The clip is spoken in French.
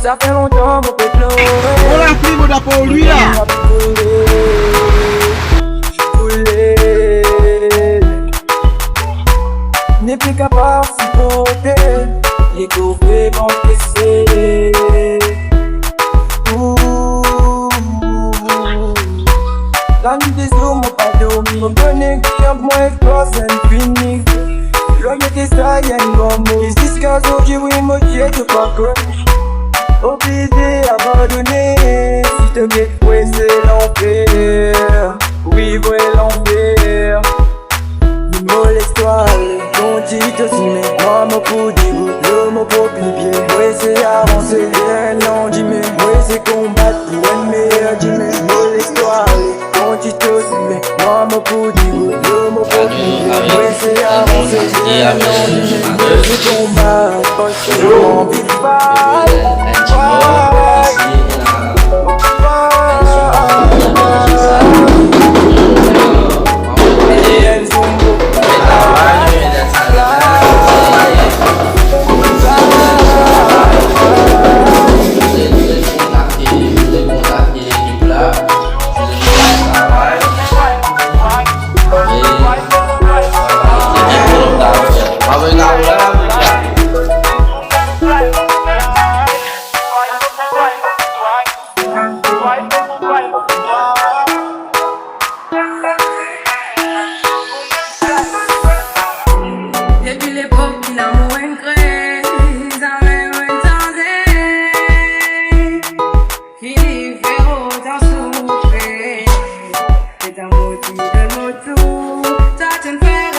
Ça fait longtemps qu'on peut pleurer. On l'a pris, mon d'après lui là. N'est plus capable de supporter les courbes encaissées. La nuit des eaux m'ont pas dormi. Mon bonnet qui a moins explose infini. Loyer des ça y'a une bonne mot. Les disques aujourd'hui oui moi qui est pas connu. Obligé, abandonné. Si te guette, oui c'est l'enfer. Oui, oui l'enfer. Dis-moi l'histoire, ton titre aussi, mais moi mon coup d'égout, le mot pour pipier. Oui c'est avancer, non dis-moi. Oui c'est combattre pour un meilleur dis-moi. Dis-moi l'histoire, ton titre aussi, mais moi mon coup d'égout, le mot pour pipier. Oui c'est avancer, non dis-moi. Oui c'est combattre, parce que j'ai envie de parler. Depuis l'époque où l'amour est créé, ça même entendait qu'il fait autant souffrir. C'est un motif de nos tours, ça te fait